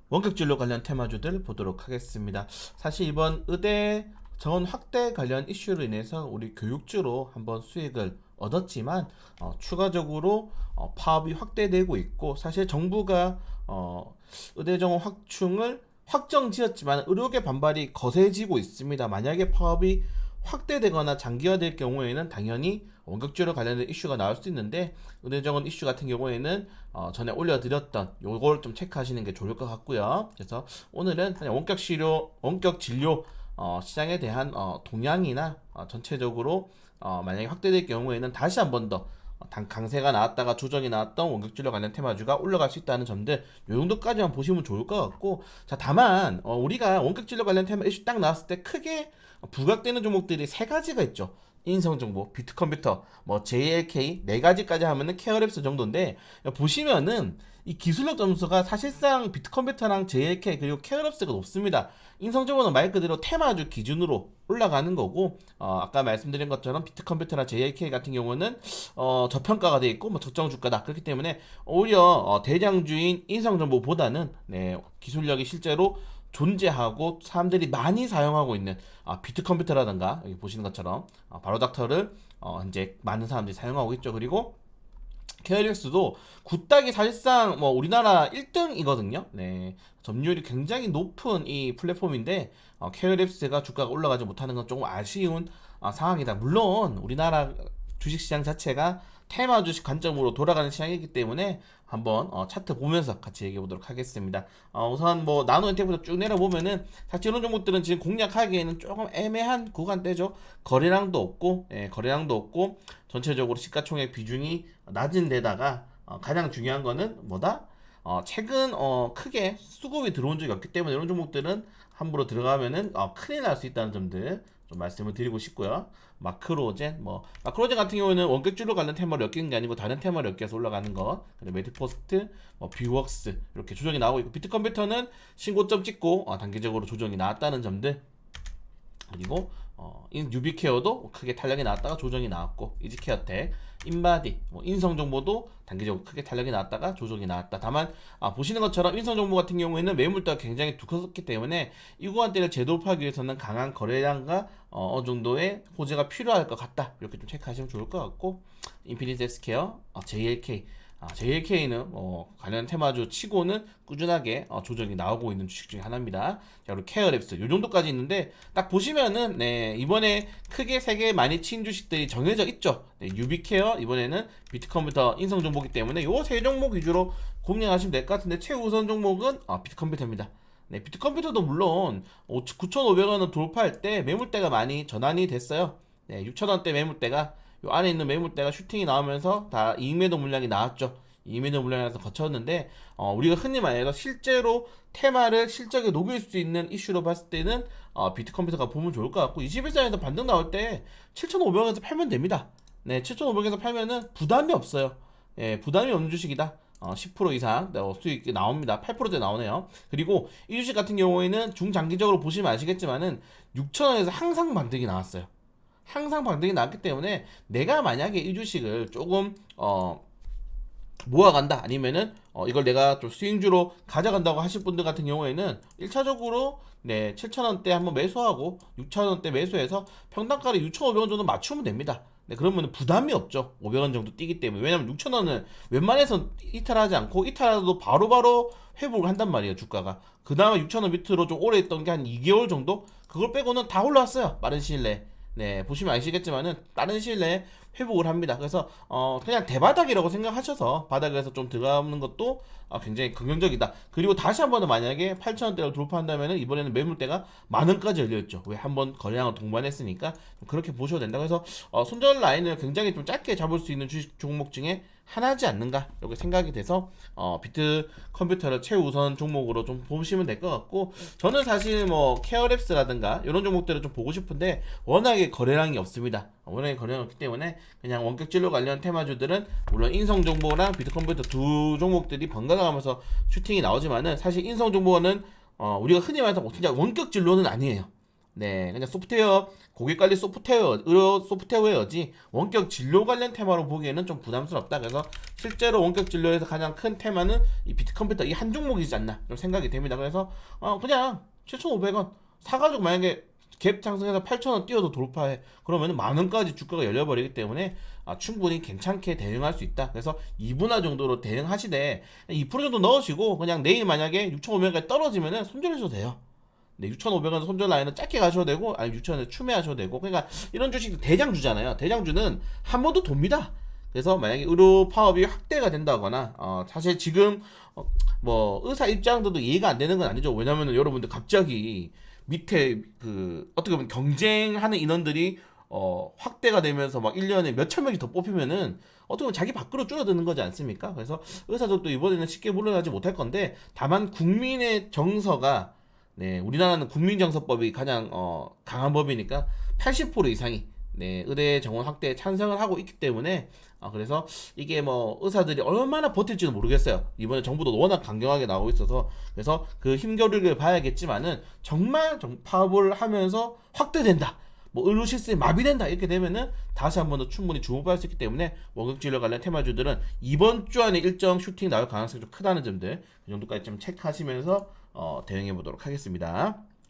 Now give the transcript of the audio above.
원격 진로 관련 테마주들 보도록 하겠습니다. 사실 이번 의대 정원 확대 관련 이슈로 인해서 우리 교육주로 한번 수익을 얻었지만 추가적으로 파업이 확대되고 있고, 사실 정부가 의대 정원 확충을 확정지었지만 의료계 반발이 거세지고 있습니다. 만약에 파업이 확대되거나 장기화될 경우에는 당연히 원격제로 관련된 이슈가 나올 수 있는데, 의대정원 이슈 같은 경우에는 전에 올려드렸던 요걸 좀 체크하시는 게 좋을 것 같고요. 그래서 오늘은 그냥 원격 진료 시장에 대한 동향이나 전체적으로 만약에 확대될 경우에는 다시 한 번 더 강세가 나왔다가 조정이 나왔던 원격진료 관련 테마주가 올라갈 수 있다는 점들, 요 정도까지만 보시면 좋을 것 같고, 자 다만 우리가 원격진료 관련 테마 이슈 딱 나왔을 때 크게 부각되는 종목들이 세 가지가 있죠. 인성정보, 비트컴퓨터, 뭐 JLK 네 가지까지 하면은 케어랩스 정도인데, 보시면은 이 기술력 점수가 사실상 비트컴퓨터랑 JLK 그리고 케어랩스가 높습니다. 인성정보는 말 그대로 테마주 기준으로 올라가는 거고, 아까 말씀드린 것처럼 비트컴퓨터나 JLK 같은 경우는 저평가가 돼 있고 뭐 적정 주가다. 그렇기 때문에 오히려 대장주인 인성정보보다는 기술력이 실제로 존재하고 사람들이 많이 사용하고 있는 비트컴퓨터라든가 여기 보시는 것처럼 바로닥터를 이제 많은 사람들이 사용하고 있죠. 그리고 케어릭스도 굿닥이 사실상 뭐 우리나라 1등이거든요. 네. 점유율이 굉장히 높은 이 플랫폼인데 케어랩스가 주가가 올라가지 못하는 건 조금 아쉬운 상황이다. 물론 우리나라 주식시장 자체가 테마 주식 관점으로 돌아가는 시장이기 때문에 한번 차트 보면서 같이 얘기해 보도록 하겠습니다. 우선 뭐 나노 엔텍부터 쭉 내려보면은 사실 이런 종목들은 지금 공략하기에는 조금 애매한 구간대죠. 거래량도 없고 전체적으로 시가총액 비중이 낮은 데다가 가장 중요한 거는 뭐다? 최근 크게 수급이 들어온 적이 없기 때문에 이런 종목들은 함부로 들어가면은 큰일 날 수 있다는 점들 좀 말씀을 드리고 싶고요. 마크로젠 같은 경우는 원격주로 관련 테마를 엮이는 게 아니고 다른 테마를 엮여서 올라가는 거. 그리고 메디포스트, 뷰웍스 이렇게 조정이 나오고 있고, 비트컴퓨터는 신고점 찍고 단기적으로 조정이 나왔다는 점들. 그리고 뉴비케어도 크게 탄력이 나왔다가 조정이 나왔고, 이지케어텍, 인바디, 인성정보도 단기적으로 크게 탄력이 나왔다가 조정이 나왔다. 다만 보시는 것처럼 인성정보 같은 경우에는 매물대가 굉장히 두껍기 때문에 이 구간대를 재돌파하기 위해서는 강한 거래량과 어느 정도의 호재가 필요할 것 같다. 이렇게 좀 체크하시면 좋을 것 같고, 인피니트 헬스케어, JLK는 관련 테마주 치고는 꾸준하게 조정이 나오고 있는 주식 중에 하나입니다. 자, 그리고 케어랩스 요 정도까지 있는데, 딱 보시면은 이번에 크게 세 개 많이 친 주식들이 정해져 있죠. 유비케어 이번에는 비트컴퓨터 인성정보기 때문에 요 세 종목 위주로 공략하시면 될 것 같은데, 최우선 종목은 비트컴퓨터입니다. 비트컴퓨터도 물론 9,500원을 돌파할 때 매물대가 많이 전환이 됐어요. 6,000원대 매물대가 요 안에 있는 매물대가 슈팅이 나오면서 다 이익매도 물량이 나왔죠. 이익매도 물량에서 거쳤는데, 우리가 흔히 말해서 실제로 테마를 실적에 녹일 수 있는 이슈로 봤을 때는 비트컴퓨터가 보면 좋을 것 같고, 21선에서 반등 나올 때 7,500원에서 팔면 됩니다. 7,500원에서 팔면은 부담이 없어요. 부담이 없는 주식이다. 10% 이상 수익이 나옵니다. 8%대 나오네요. 그리고 이 주식 같은 경우에는 중장기적으로 보시면 아시겠지만은 6,000원에서 항상 반등이 나왔어요. 항상 반등이 나왔기 때문에 내가 만약에 이 주식을 조금 모아간다, 아니면은 이걸 내가 좀 스윙주로 가져간다고 하실 분들 같은 경우에는 1차적으로 7,000원대 한번 매수하고 6,000원대 매수해서 평단가를 6,500원 정도 맞추면 됩니다. 그러면 부담이 없죠. 500원 정도 뛰기 때문에. 왜냐면 6,000원은 웬만해서 이탈하지 않고, 이탈하도 바로바로 회복을 한단 말이에요, 주가가. 그 다음에 6,000원 밑으로 좀 오래 있던 게 한 2개월 정도? 그걸 빼고는 다 올라왔어요, 빠른 시일 내에. 보시면 아시겠지만은 빠른 시일 내에 회복을 합니다. 그래서 그냥 대바닥이라고 생각하셔서 바닥에서 좀 들어가는 것도 굉장히 긍정적이다. 그리고 다시 한 번은 만약에 8,000원대를 돌파한다면은 이번에는 매물대가 만원까지 열려있죠. 왜 한번 거래량을 동반했으니까 그렇게 보셔도 된다. 그래서 손절 라인을 굉장히 좀 짧게 잡을 수 있는 주식 종목 중에 하나지 않는가 이렇게 생각이 돼서 비트 컴퓨터를 최우선 종목으로 좀 보시면 될 것 같고, 저는 사실 뭐 케어랩스라든가 이런 종목들을 좀 보고 싶은데 워낙에 거래량이 없습니다. 워낙에 거래량이 없기 때문에 그냥 원격 진로 관련 테마주들은 물론 인성정보랑 비트 컴퓨터 두 종목들이 번갈아 가면서 슈팅이 나오지만은, 사실 인성정보는 우리가 흔히 말해서 진짜 원격 진로는 아니에요. 네, 그냥 소프트웨어, 고객관리 소프트웨어, 의료 소프트웨어지 원격 진료 관련 테마로 보기에는 좀 부담스럽다. 그래서 실제로 원격 진료에서 가장 큰 테마는 이 비트컴퓨터 이 한 종목이지 않나 좀 생각이 됩니다. 그래서 그냥 7,500원 사가지고 만약에 갭 상승해서 8,000원 뛰어도 돌파해. 그러면 만 원까지 주가가 열려버리기 때문에 충분히 괜찮게 대응할 수 있다. 그래서 2분할 정도로 대응하시되 2% 정도 넣으시고 그냥 내일 만약에 6,500원까지 떨어지면은 손절하셔도 돼요. 네, 6,500원 손절 라인은 짧게 가셔도 되고, 아니 6,000원에 추매하셔도 되고, 그러니까 이런 주식 대장주잖아요. 대장주는 한 번도 돕니다. 그래서 만약에 의료 파업이 확대가 된다거나, 사실 지금 뭐 의사 입장들도 이해가 안 되는 건 아니죠. 왜냐면은 여러분들 갑자기 밑에 그 어떻게 보면 경쟁하는 인원들이 확대가 되면서 막 1년에 몇천 명이 더 뽑히면은 어떻게 보면 자기 밖으로 줄어드는 거지 않습니까? 그래서 의사들도 이번에는 쉽게 물러나지 못할 건데 다만 국민의 정서가 네, 우리나라는 국민정서법이 가장 강한 법이니까 80% 이상이 네, 의대 정원 확대에 찬성을 하고 있기 때문에 그래서 이게 뭐 의사들이 얼마나 버틸지는 모르겠어요. 이번에 정부도 워낙 강경하게 나오고 있어서 그래서 그 힘겨루기를 봐야겠지만은 정말 파업을 하면서 확대된다. 뭐 의료 시스템이 마비된다 이렇게 되면은 다시 한 번 더 충분히 주목받을 수 있기 때문에 원격 진료 관련 테마주들은 이번 주 안에 일정 슈팅 나올 가능성이 좀 크다는 점들 이 정도까지 좀 체크하시면서 대응해 보도록 하겠습니다.